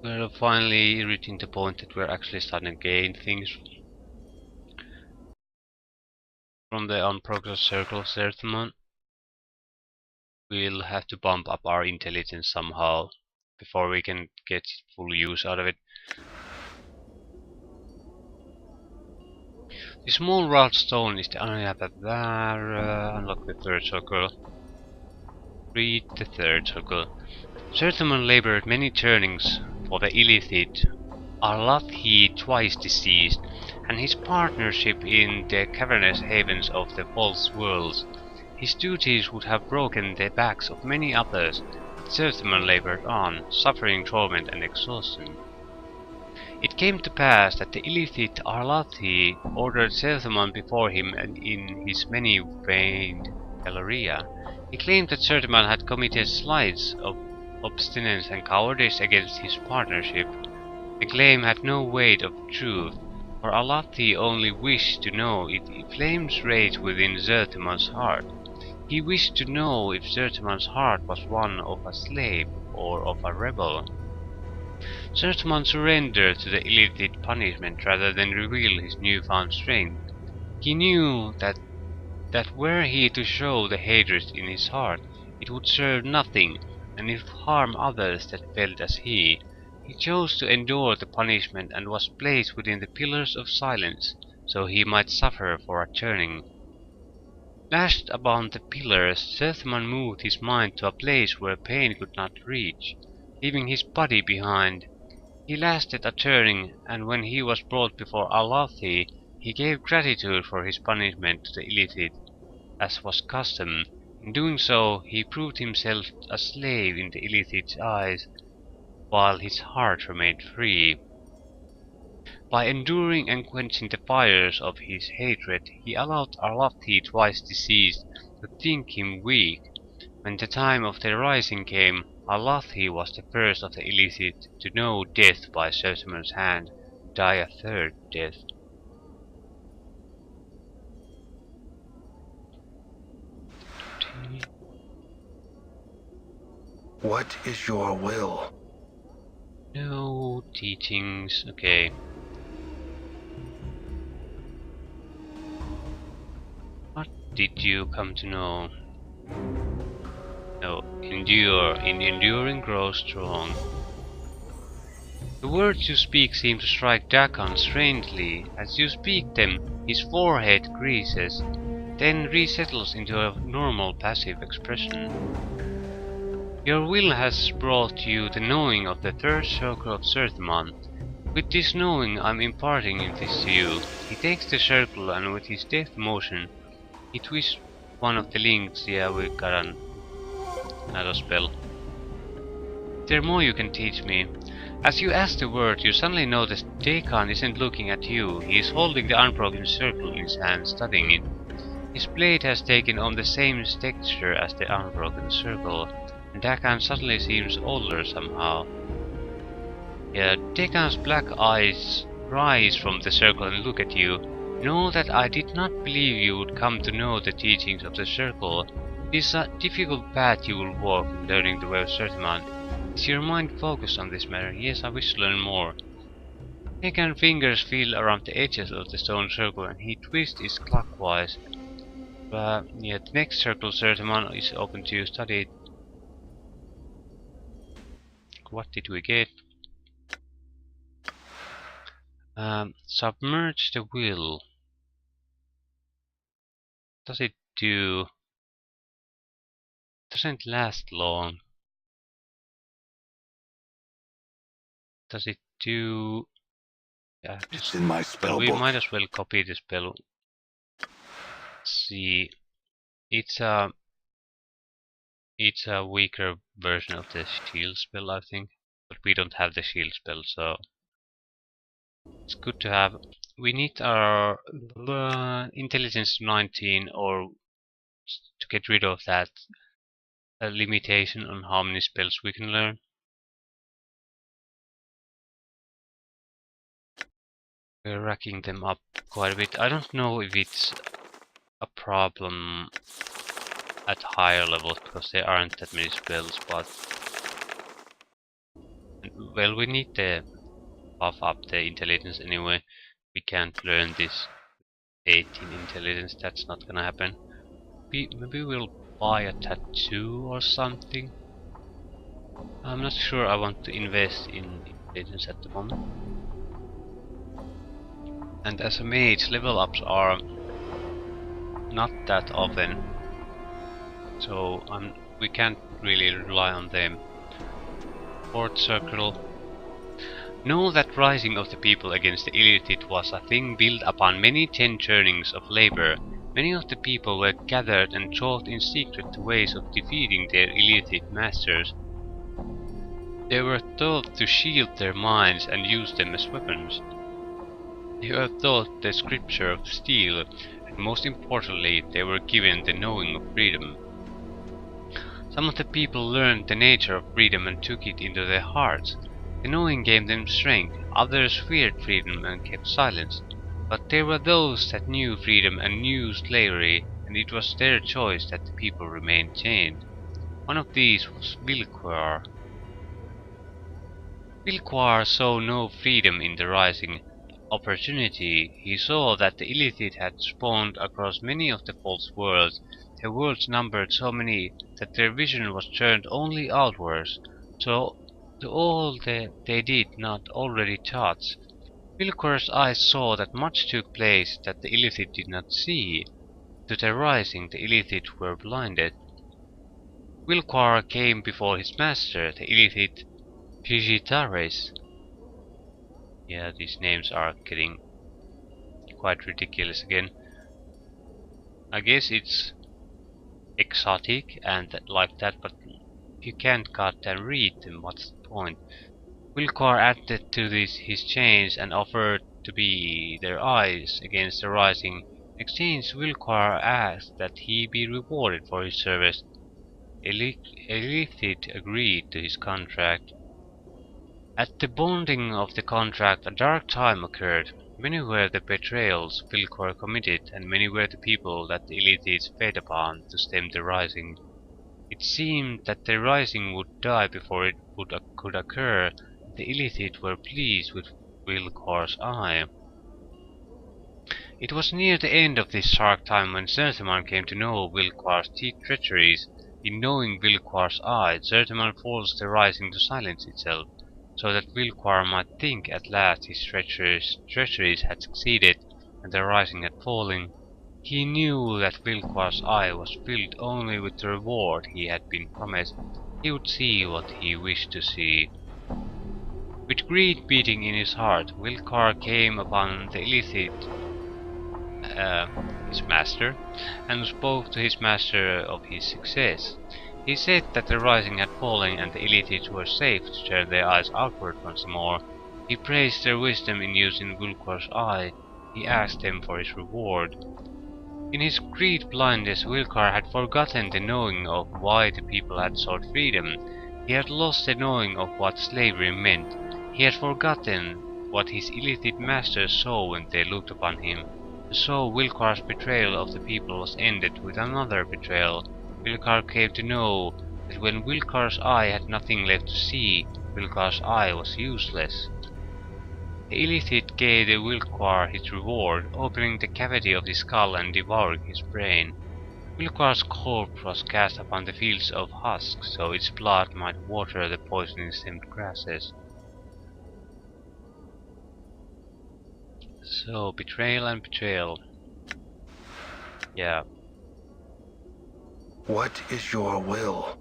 We're finally reaching the point that we're actually starting to gain things from the unprogressed circle of Zerthmon. We'll have to bump up our intelligence somehow before we can get full use out of it. The small round stone is the unlock the third circle. Read the third circle. Zerthmon labored many turnings for the illithid Arlathi twice deceased, and his partnership in the cavernous havens of the false worlds. His duties would have broken the backs of many others, but Zerthmon labored on, suffering torment and exhaustion. It came to pass that the illithid Arlathi ordered Zerthmon before him and in his many-veined Galleria. He claimed that Zerthmon had committed slights of obstinance and cowardice against his partnership. The claim had no weight of truth, for Arlathi only wished to know if flames raged within Zerthmon's heart. He wished to know if Zerthmon's heart was one of a slave or of a rebel. Zerthmon surrendered to the illithid punishment rather than reveal his newfound strength. He knew that were he to show the hatred in his heart, it would serve nothing, and it would harm others that felt as he. He chose to endure the punishment and was placed within the pillars of silence, so he might suffer for a turning. Lashed upon the pillars, Zerthmon moved his mind to a place where pain could not reach, leaving his body behind. He lasted a turning, and when he was brought before Arlathi, he gave gratitude for his punishment to the illithid, as was custom. In doing so, he proved himself a slave in the illithid's eyes, while his heart remained free. By enduring and quenching the fires of his hatred, he allowed Arlathi twice deceased to think him weak. When the time of their rising came, Arlathi was the first of the illithid to know death by Zerthmon's hand, die a third death. What is your will? No teachings, okay. What did you come to know? No, endure. In enduring grow strong. The words you speak seem to strike Dakan strangely. As you speak them, his forehead creases, then resettles into a normal passive expression. Your will has brought you the knowing of the third circle of Zerthmon. With this knowing I'm imparting this to you. He takes the circle and with his deft motion he twists one of the links. Yeah, we got another spell. There more you can teach me. As you ask the word, you suddenly notice Dakan isn't looking at you. He is holding the unbroken circle in his hand, studying it. His blade has taken on the same texture as the unbroken circle, and Dakan suddenly seems older somehow. Yeah, Dakan's black eyes rise from the circle and look at you. Know that I did not believe you would come to know the teachings of the circle. It is a difficult path you will walk in learning the way of Zerthmon. Is your mind focused on this matter? Yes, I wish to learn more. Dakan's fingers feel around the edges of the stone circle and he twists it clockwise. Yeah, the next circle Zerthmon is open to study. What did we get? Submerge the will. Does it do? Doesn't last long. Does it do? Yeah, It's in my spell we book. might as well copy the spell. Let's see, it's a weaker version of the shield spell, I think, but we don't have the shield spell, so it's good to have. We need our intelligence 19 or to get rid of that limitation on how many spells we can learn. We're racking them up quite a bit. I don't know if it's a problem at higher levels because there aren't that many spells, but well, we need to buff up the intelligence anyway. We can't learn this 18 intelligence, that's not gonna happen. Maybe we'll buy a tattoo or something. I'm not sure I want to invest in intelligence at the moment. And as a mage, level ups are not that often, so we can't really rely on them. Fourth circle. Know that rising of the people against the illithid was a thing built upon many 10 turnings of labor. Many of the people were gathered and taught in secret the ways of defeating their illithid masters. They were taught to shield their minds and use them as weapons. They were taught the scripture of steel, and most importantly, they were given the knowing of freedom. Some of the people learned the nature of freedom and took it into their hearts. The knowing gave them strength, others feared freedom and kept silence. But there were those that knew freedom and knew slavery, and it was their choice that the people remained chained. One of these was Vilquar. Vilquar saw no freedom in the rising opportunity. He saw that the illithid had spawned across many of the false worlds. Their worlds numbered so many that their vision was turned only outwards, so to all they did not already touch. Vilquar's eyes saw that much took place that the illithid did not see. To their rising, the illithid were blinded. Vilquar came before his master, the illithid Pigitares. Yeah, these names are getting quite ridiculous again. I guess it's exotic and like that, but if you can't goddamn read them, what's the point? Vilquar added to this his chains and offered to be their eyes against the rising. In exchange, Vilquar asked that he be rewarded for his service. Elithid agreed to his contract. At the bonding of the contract, a dark time occurred. Many were the betrayals Vilquar committed, and many were the people that the illithids fed upon to stem the rising. It seemed that the rising would die before it could occur. The illithid were pleased with Vilquar's eye. It was near the end of this dark time when Zerthemar came to know Vilquar's treacheries. In knowing Vilquar's eye, Zerthemar forced the rising to silence itself, so that Vilquar might think at last his treacheries had succeeded and the rising had fallen. He knew that Vilquar's eye was filled only with the reward he had been promised. He would see what he wished to see. With greed beating in his heart, Vilquar came upon the illithid, his master, and spoke to his master of his success. He said that the rising had fallen and the illithids were safe to turn their eyes outward once more. He praised their wisdom in using Vilquar's eye. He asked them for his reward. In his greed blindness, Vilquar had forgotten the knowing of why the people had sought freedom. He had lost the knowing of what slavery meant. He had forgotten what his illithid masters saw when they looked upon him. So Vilquar's betrayal of the people was ended with another betrayal. Vilquar came to know that when Vilquar's eye had nothing left to see, Vilquar's eye was useless. The illithid gave the Vilquar his reward, opening the cavity of his skull and devouring his brain. Vilquar's corpse was cast upon the fields of husk, so its blood might water the poison-stemmed grasses. So, betrayal and betrayal. Yeah. What is your will?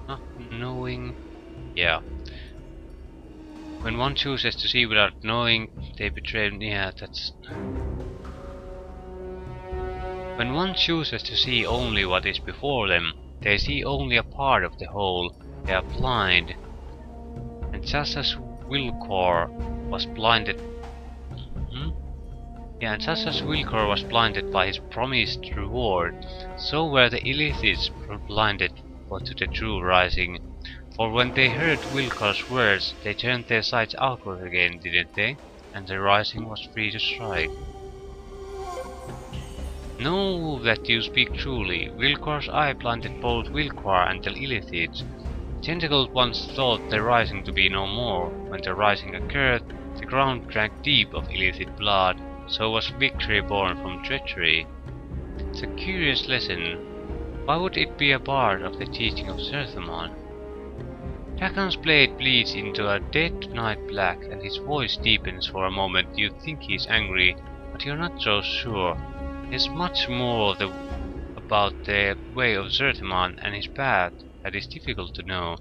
Not knowing. Yeah. When one chooses to see without knowing, they betray. Yeah, that's. When one chooses to see only what is before them, they see only a part of the whole. They are blind. And just as Vilquar was blinded. And just as Vilquar was blinded by his promised reward, so were the illithids blinded to the true rising. For when they heard Vilquar's words, they turned their sights outward again, didn't they? And the rising was free to strike. Know that you speak truly. Vilquar's eye blinded both Vilquar and the illithids. Tentacled once thought the rising to be no more. When the rising occurred, the ground drank deep of illicit blood, so was victory born from treachery. It's a curious lesson. Why would it be a part of the teaching of Zerthemon? Dagon's blade bleeds into a dead night black, and his voice deepens for a moment. You think he's angry, but you're not so sure. There's much more about the way of Zerthemon and his path that is difficult to know.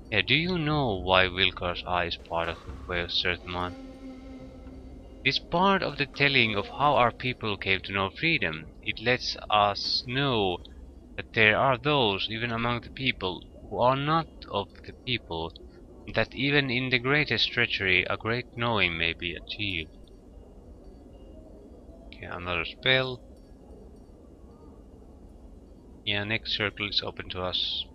Yeah, do you know why Wilkar's Eye is part of the way of Zerthemon? It's part of the telling of how our people came to know freedom. It lets us know that there are those, even among the people, who are not of the people, and that even in the greatest treachery a great knowing may be achieved. Okay, another spell. Yeah, next circle is open to us.